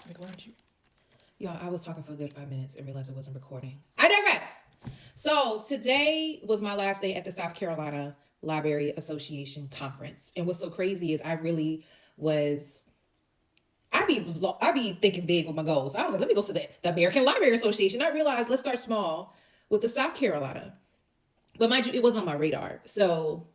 Like, weren't you? Y'all, I was talking for a good 5 minutes and realized I wasn't recording. I digress. So today was my last day at the South Carolina Library Association conference. And what's so crazy is I really was I be thinking big with my goals. I was like, let me go to the American Library Association. I realized let's start small with the South Carolina. But mind you, it was on my radar. So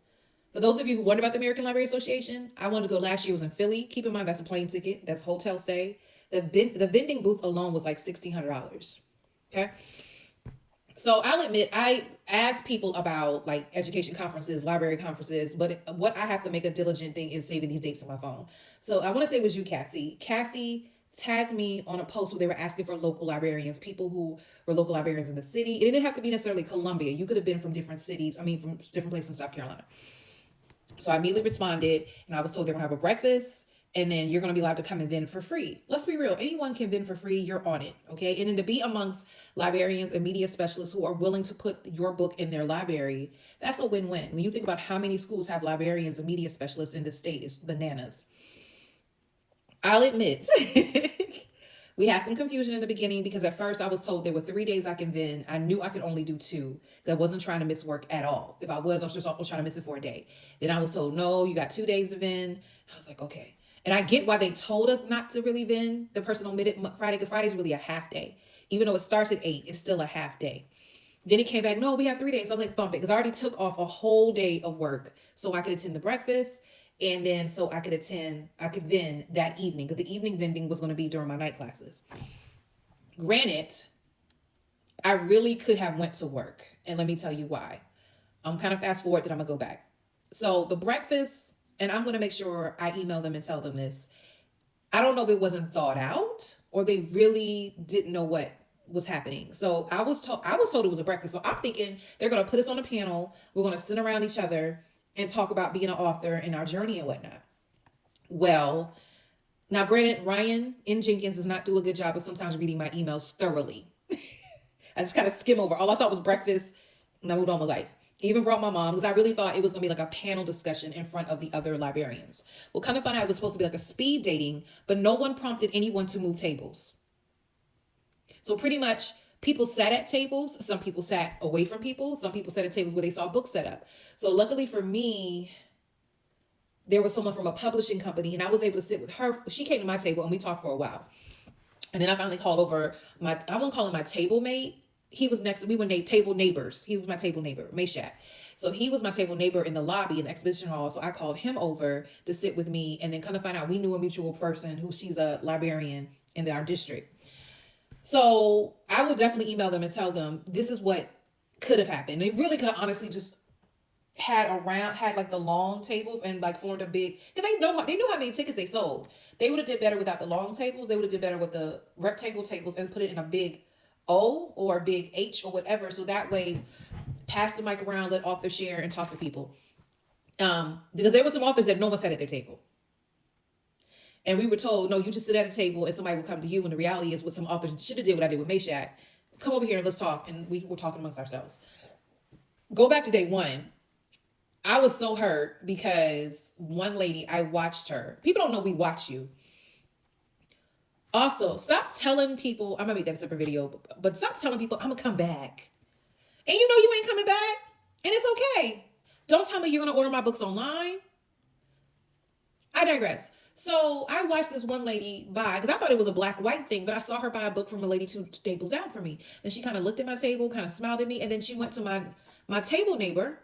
for those of you who wonder about the American Library Association, I wanted to go last year. It was in Philly. Keep in mind that's a plane ticket. That's hotel stay. The vending booth alone was like $1,600. Okay. So I'll admit I ask people about like education conferences, library conferences, but what I have to make a diligent thing is saving these dates on my phone. So I want to say it was you, Cassie. Cassie tagged me on a post where they were asking for local librarians, people who were local librarians in the city. It didn't have to be necessarily Columbia. You could have been from different cities. I mean, from different places in South Carolina. So I immediately responded, and I was told they're gonna have a breakfast, and then you're gonna be allowed to come and vend for free. Let's be real, anyone can vend for free. You're on it, okay? And then to be amongst librarians and media specialists who are willing to put your book in their library, that's a win-win. When you think about how many schools have librarians and media specialists in the state, it's bananas. I'll admit, we had some confusion in the beginning because at first I was told there were 3 days I can vend. I knew I could only do two. I wasn't trying to miss work at all. If I was just trying to miss it for a day. Then I was told, no, you got 2 days to vend. I was like, okay. And I get why they told us not to really vend. The person omitted Friday because Friday's really a half day. Even though it starts at 8, it's still a half day. Then it came back, no, we have 3 days. I was like, bump it. Because I already took off a whole day of work so I could attend the breakfast. And then so I could vend that evening. Because the evening vending was going to be during my night classes. Granted, I really could have went to work. And let me tell you why. I'm kind of fast forward that I'm going to go back. So the breakfast, and I'm going to make sure I email them and tell them this. I don't know if it wasn't thought out or they really didn't know what was happening. So I was told it was a breakfast. So I'm thinking they're going to put us on a panel. We're going to sit around each other and talk about being an author and our journey and whatnot. Well, now granted, Ryan N. Jenkins does not do a good job of sometimes reading my emails thoroughly. I just kind of skim over. All I saw was breakfast and I moved on with life. Even brought my mom because I really thought it was going to be like a panel discussion in front of the other librarians. Well, kind of found out it was supposed to be like a speed dating, but no one prompted anyone to move tables. So pretty much people sat at tables. Some people sat away from people. Some people sat at tables where they saw books set up. So luckily for me, there was someone from a publishing company and I was able to sit with her. She came to my table and we talked for a while. And then I finally called over I won't call him my table mate. He was next. We were table neighbors. He was my table neighbor, Meshack. So he was my table neighbor in the lobby in the exhibition hall. So I called him over to sit with me and then kind of find out we knew a mutual person who she's a librarian in our district. So I would definitely email them and tell them this is what could have happened. They really could have honestly just had like the long tables and like formed a big, because they know how many tickets they sold. They would have did better without the long tables. They would have did better with the rectangle tables and put it in a big O or a big H or whatever. So that way, pass the mic around, let authors share and talk to people. Because there were some authors that no one sat at their table. And we were told, no, you just sit at a table and somebody will come to you. And the reality is what some authors should have did what I did with Meshack. Come over here and let's talk. And we were talking amongst ourselves. Go back to day one. I was so hurt because one lady, I watched her. People don't know we watch you. Also, stop telling people, I'm going to make that a separate video, but stop telling people I'm going to come back. And you know you ain't coming back. And it's okay. Don't tell me you're going to order my books online. I digress. So I watched this one lady buy, because I thought it was a black-white thing, but I saw her buy a book from a lady two tables down from me. Then she kind of looked at my table, kind of smiled at me, and then she went to my table neighbor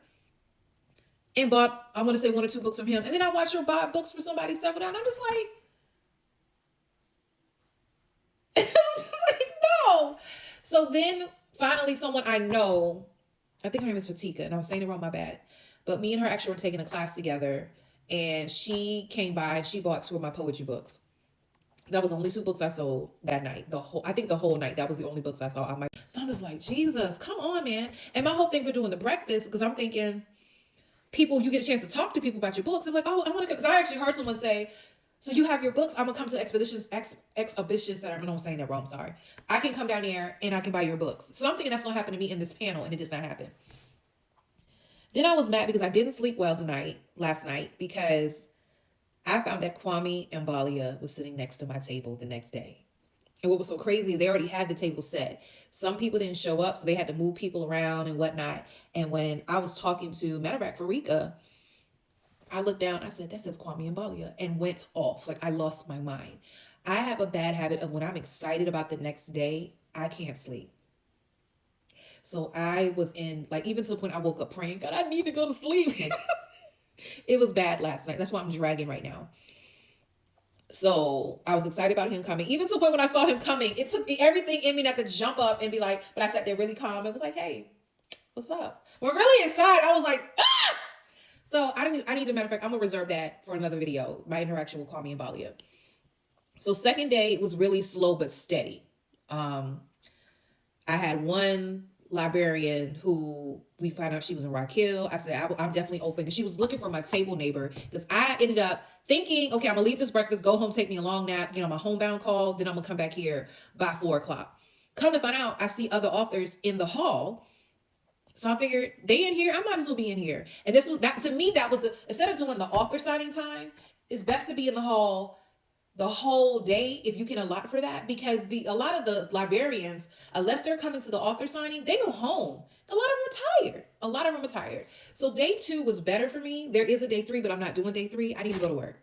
and bought, I want to say 1 or 2 books from him. And then I watched her buy books for somebody several down. I'm just like, no. So then finally someone I know, I think her name is Fatika, and I was saying it wrong, my bad. But me and her actually were taking a class together, and she came by and she bought 2 of my poetry books. That was the only 2 books I sold that night. I think the whole night, that was the only books I saw. So I'm just like, Jesus, come on, man. And my whole thing for doing the breakfast, because I'm thinking, people, you get a chance to talk to people about your books. I'm like, oh, I want to, because I actually heard someone say, so you have your books, I'm going to come to the exhibitions that I'm saying that wrong, I'm sorry. I can come down there and I can buy your books. So I'm thinking that's going to happen to me in this panel, and it does not happen. Then I was mad because I didn't sleep well last night, because I found that Kwame and Balia was sitting next to my table the next day. And what was so crazy is they already had the table set. Some people didn't show up, so they had to move people around and whatnot. And when I was talking to, matter of fact, Farika, I looked down, I said, that says Kwame Mbalia, and went off. Like, I lost my mind. I have a bad habit of when I'm excited about the next day, I can't sleep. So I was in, like, even to the point I woke up praying, God, I need to go to sleep. It was bad last night. That's why I'm dragging right now. So I was excited about him coming. Even to the point when I saw him coming, it took everything in me not to jump up and be like, but I sat there really calm and was like, hey, what's up? When really inside, I was like, ah! So I need to, matter of fact, I'm going to reserve that for another video, my interaction with Kwame Mbalia. So second day, it was really slow but steady. I had one librarian who we found out she was in Rock Hill. I said, I'm definitely open, because she was looking for my table neighbor, because I ended up thinking, okay, I'm gonna leave this breakfast, go home, take me a long nap, my homebound call, then I'm gonna come back here by 4:00. Come to find out, I see other authors in the hall. So I figured they in here, I might as well be in here. And this was that, to me, that was instead of doing the author signing time, it's best to be in the hall the whole day if you can allot for that, because a lot of the librarians, unless they're coming to the author signing, they go home. A lot of them are tired. So day 2 was better for me. There is a day 3, but I'm not doing day 3. I need to go to work.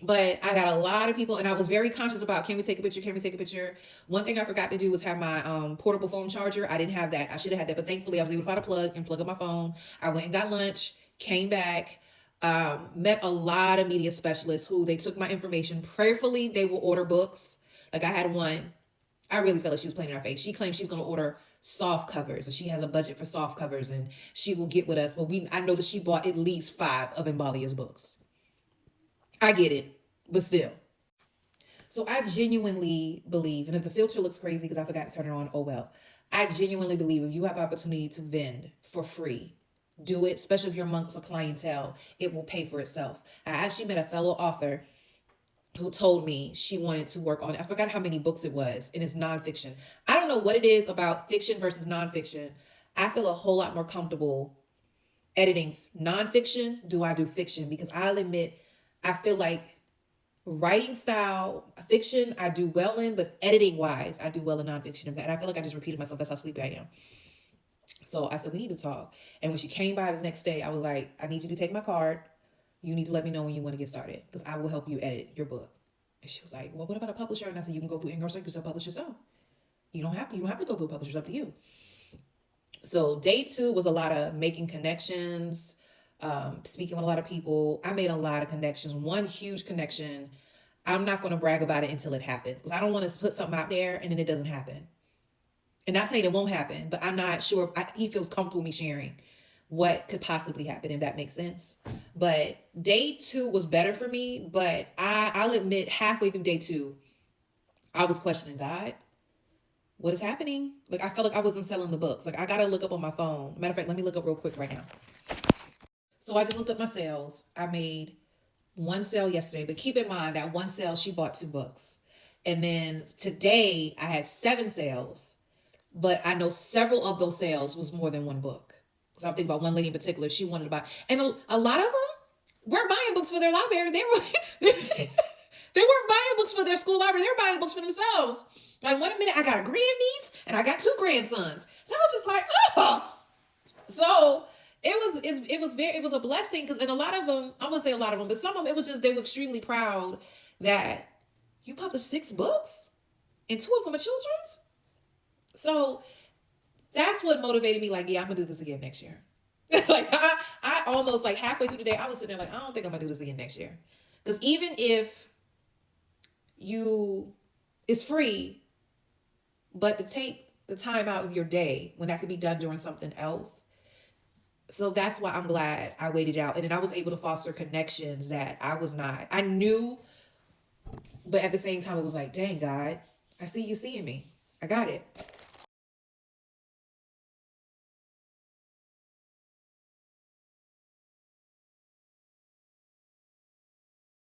But I got a lot of people, and I was very conscious about, can we take a picture? One thing I forgot to do was have my portable phone charger. I didn't have that. I should have had that, but thankfully I was able to find a plug and plug up my phone. I went and got lunch, came back, met a lot of media specialists who they took my information. Prayerfully, they will order books. Like, I had one, I really felt like she was playing in our face. She claimed she's going to order soft covers, and she has a budget for soft covers, and she will get with us. Well, I know that she bought at least 5 of Mbalia's books. I get it, but still. So I genuinely believe, and if the filter looks crazy because I forgot to turn it on, oh well. I genuinely believe if you have the opportunity to vend for free, do it, especially if you're amongst a clientele. It will pay for itself. I actually met a fellow author who told me she wanted to work on, I forgot how many books it was, and it's nonfiction. I don't know what it is about fiction versus nonfiction. I feel a whole lot more comfortable editing nonfiction do I do fiction, because I'll admit, I feel like writing style, fiction, I do well in, but editing wise, I do well in nonfiction. And I feel like I just repeated myself. That's how sleepy I am. So I said, we need to talk. And when she came by the next day, I was like, I need you to take my card. You need to let me know when you want to get started, because I will help you edit your book. And she was like, well, what about a publisher? And I said, you can go through Ingram Circus and publish yourself. You don't have to go through a publisher. It's up to you. So day 2 was a lot of making connections, speaking with a lot of people. I made a lot of connections. One huge connection, I'm not going to brag about it until it happens, because I don't want to put something out there and then it doesn't happen. And not saying it won't happen, but I'm not sure if he feels comfortable with me sharing what could possibly happen, if that makes sense. But day 2 was better for me, but I'll admit, halfway through day 2, I was questioning, God, what is happening? Like, I felt like I wasn't selling the books. Like, I got to look up on my phone. Matter of fact, let me look up real quick right now. So I just looked up my sales. I made 1 sale yesterday, but keep in mind that 1 sale, she bought 2 books. And then today I had 7 sales, but I know several of those sales was more than 1 book. So I'm thinking about one lady in particular, she wanted to buy, and a lot of them weren't buying books for their library. They weren't buying books for their school library. They were buying books for themselves. Like, one minute I got a grandniece and I got 2 grandsons. And I was just like, oh. So it was a blessing, because, and a lot of them, I wouldn't say a lot of them, but some of them, it was just, they were extremely proud that you published 6 books and 2 of them are children's. So that's what motivated me. Like, yeah, I'm gonna do this again next year. Like, I almost, like, halfway through the day, I was sitting there like, I don't think I'm gonna do this again next year. Because even if it's free, but to take the time out of your day when that could be done during something else. So that's why I'm glad I waited out. And then I was able to foster connections that I knew, but at the same time, it was like, dang, God, I see you seeing me. I got it.